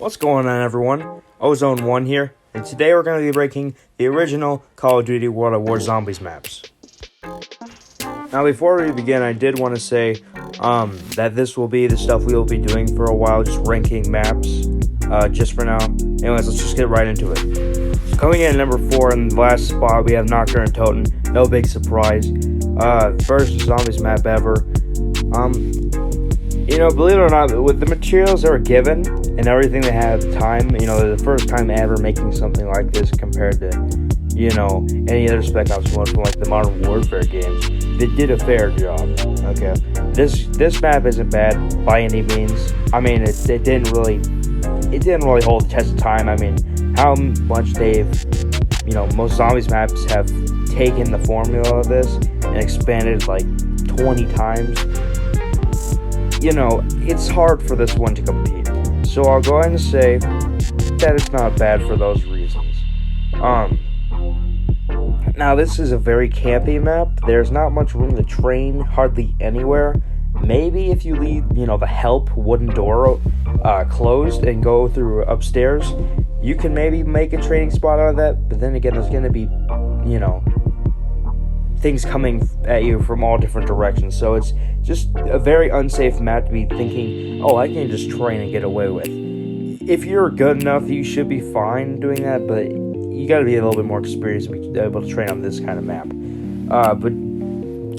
What's going on, everyone? Ozone1 here, and today we're going to be breaking the original Call of Duty World at War Zombies maps. Now, before we begin, I did want to say that this will be the stuff we will be doing for a while, just ranking maps, just for now. Anyways, let's just get right into it. So coming in at number 4 in the last spot, we have Nocturne Toten. No big surprise. First Zombies map ever. Believe it or not, with the materials they were given and everything they had at the time, they're the first time ever making something like this compared to, any other Spec Ops mode from like the Modern Warfare games. They did a fair job. Okay, this map isn't bad by any means. I mean, it didn't really hold the test of time. I mean, how much most Zombies maps have taken the formula of this and expanded like 20 times. It's hard for this one to compete. So I'll go ahead and say that it's not bad for those reasons. Now this is a very campy map. There's not much room to train, hardly anywhere. Maybe if you leave, the help wooden door closed and go through upstairs, you can maybe make a training spot out of that. But then again, there's going to be, things coming at you from all different directions. So it's just a very unsafe map to be thinking, oh, I can just train and get away with. If you're good enough, you should be fine doing that, but you got to be a little bit more experienced to be able to train on this kind of map. But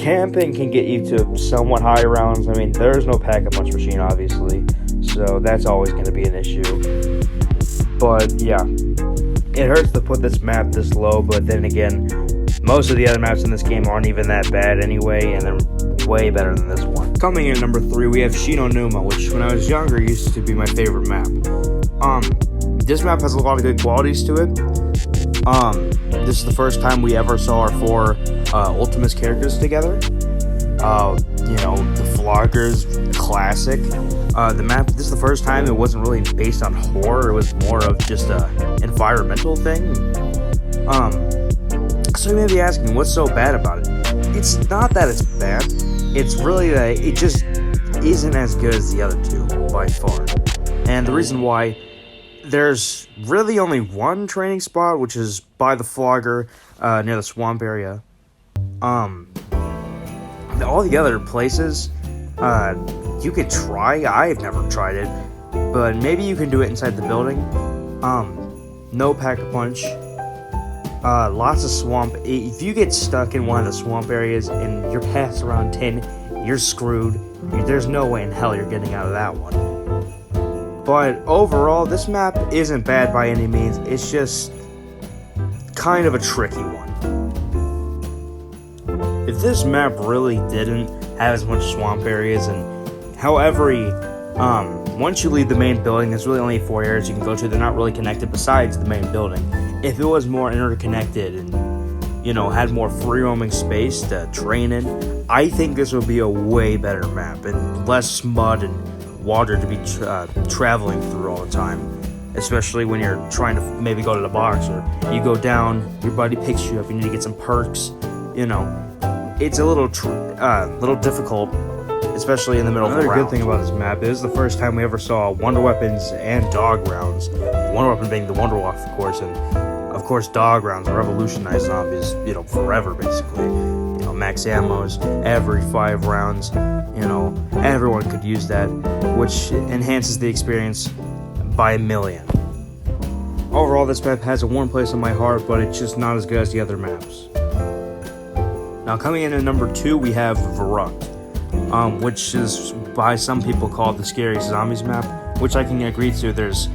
camping can get you to somewhat high rounds. I mean, there's no pack-a-punch machine, obviously, so that's always going to be an issue. But yeah, it hurts to put this map this low, but then again, most of the other maps in this game aren't even that bad anyway, and they're way better than this one. Coming in at number 3, we have Shinonuma, which when I was younger used to be my favorite map. This map has a lot of good qualities to it. This is the first time we ever saw our 4 Ultimates characters together. The Floggers, classic. The map, this is the first time it wasn't really based on horror, it was more of just a environmental thing. So you may be asking, what's so bad about it? It's not that it's bad, it's really that it just isn't as good as the other two, by far. And the reason why, there's really only one training spot, which is by the Flogger, near the swamp area. All the other places, you could try. I've never tried it, but maybe you can do it inside the building. No pack-a-punch. Lots of swamp. If you get stuck in one of the swamp areas and you're past around 10, you're screwed. There's no way in hell you're getting out of that one. But overall, this map isn't bad by any means. It's just kind of a tricky one. If this map really didn't have as much swamp areas, and however, once you leave the main building, there's really only 4 areas you can go to. They're not really connected besides the main building. If it was more interconnected and, had more free roaming space to train in, I think this would be a way better map and less mud and water to be traveling through all the time. Especially when you're trying to maybe go to the box, or you go down, your buddy picks you up, you need to get some perks. It's a little difficult, especially in the middle of the round. Another good thing about this map is the first time we ever saw Wonder Weapons and dog rounds. Wonder Weapon being the Wonder Walk, of course, and of course dog rounds revolutionized zombies, forever basically. Max ammos every 5 rounds. Everyone could use that, which enhances the experience by a million. Overall, this map has a warm place in my heart, but it's just not as good as the other maps. Now, coming in at number 2, we have Verrückt, which is by some people called the scariest zombies map, which I can agree to. There's,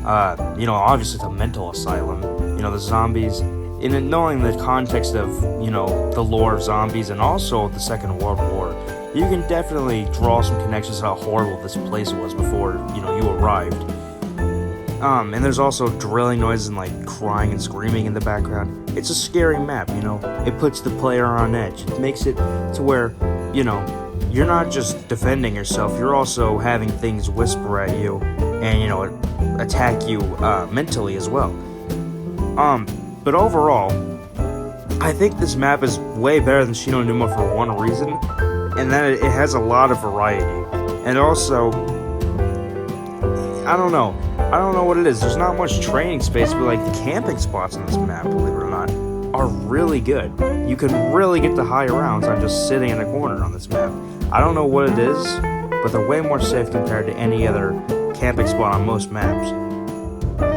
obviously it's a mental asylum. The zombies, in knowing the context of, the lore of zombies and also the Second World War, you can definitely draw some connections to how horrible this place was before, you arrived. And there's also drilling noises and like crying and screaming in the background. It's a scary map, It puts the player on edge. It makes it to where, you're not just defending yourself, you're also having things whisper at you and, attack you mentally as well. But overall, I think this map is way better than Shinonuma for one reason, and that it has a lot of variety. And also, I don't know, I don't know what it is. There's not much training space, but like the camping spots on this map, believe it or not, are really good. You can really get the high rounds on just sitting in a corner on this map. I don't know what it is, but they're way more safe compared to any other camping spot on most maps.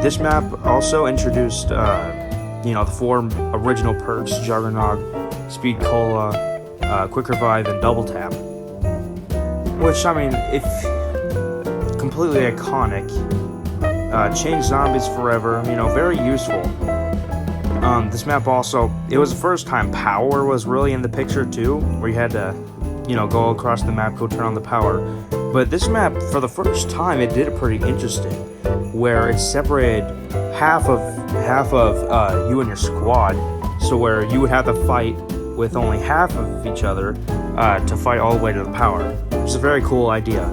This map also introduced, the 4 original perks: Juggernaut, Speed Cola, Quick Revive, and Double Tap. Which, I mean, if completely iconic. Change zombies forever, very useful. This map also, it was the first time power was really in the picture too, where you had to, go across the map, go turn on the power. But this map, for the first time, it did it pretty interesting, where it separated half of you and your squad, so where you would have to fight with only half of each other to fight all the way to the power, which is a very cool idea.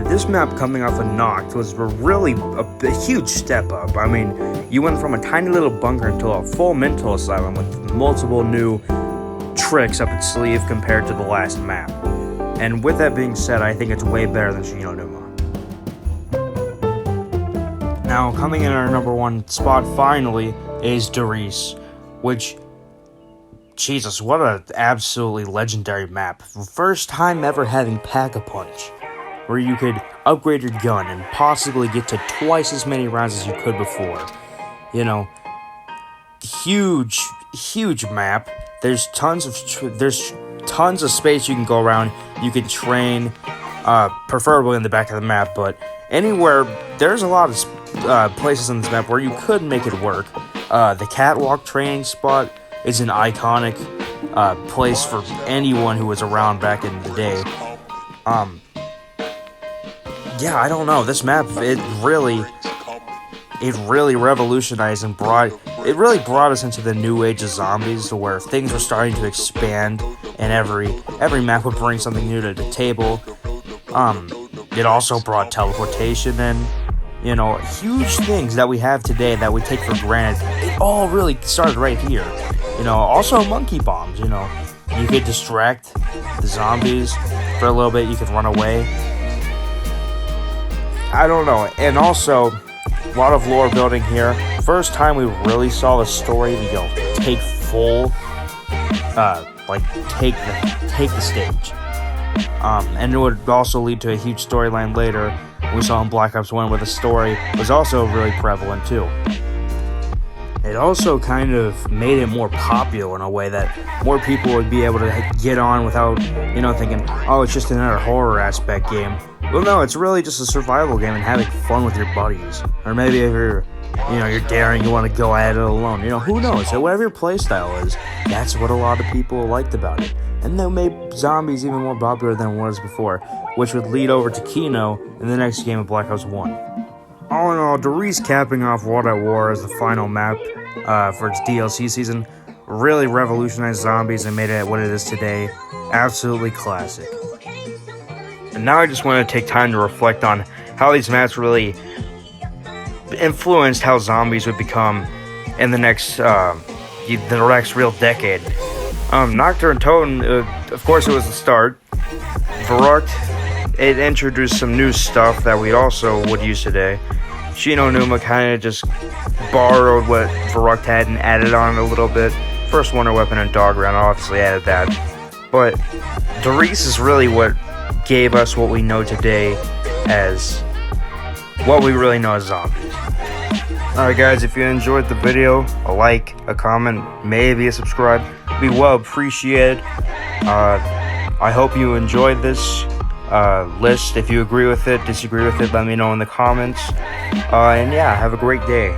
This map coming off of Noct was really a huge step up. I mean, you went from a tiny little bunker to a full mental asylum with multiple new tricks up its sleeve compared to the last map. And with that being said, I think it's way better than Shi No Numa. Now, coming in our number 1 spot finally is Doris, which, Jesus, what an absolutely legendary map. First time ever having Pack-a-Punch, where you could upgrade your gun and possibly get to twice as many rounds as you could before. Huge map. There's tons of space you can go around. You can train, preferably in the back of the map, but anywhere, there's a lot of places on this map where you could make it work. The catwalk training spot is an iconic place for anyone who was around back in the day. Yeah, I don't know. This map, it really revolutionized and brought us into the new age of zombies, to where things were starting to expand, and every map would bring something new to the table. It also brought teleportation and, huge things that we have today that we take for granted. It all really started right here. Also monkey bombs, you could distract the zombies for a little bit, you could run away. I don't know. And also, a lot of lore building here. First time we really saw the story, take full, take the stage. And it would also lead to a huge storyline later. We saw in Black Ops 1 where the story was also really prevalent too. It also kind of made it more popular in a way that more people would be able to get on without, thinking, oh, it's just another horror aspect game. Well, no, it's really just a survival game and having fun with your buddies. Or maybe if you're daring, you want to go at it alone. Who knows? So whatever your playstyle is, that's what a lot of people liked about it. And that made zombies even more popular than it was before, which would lead over to Kino in the next game of Black Ops 1. All in all, Doris capping off World at War as the final map for its DLC season really revolutionized zombies and made it what it is today. Absolutely classic. And now I just want to take time to reflect on how these maps really influenced how zombies would become in the next real decade. Nocturne Totem, of course, it was the start. Verrucht, it introduced some new stuff that we also would use today. Shi No Numa kind of just borrowed what Verrucht had and added on a little bit. First Wonder Weapon and Dog Round obviously added that. But Doris is really what gave us what we know today as what we really know as zombies. Alright guys, if you enjoyed the video, a like, a comment, maybe a subscribe would be well appreciated. I hope you enjoyed this list. If you agree with it, disagree with it, let me know in the comments. And yeah, have a great day.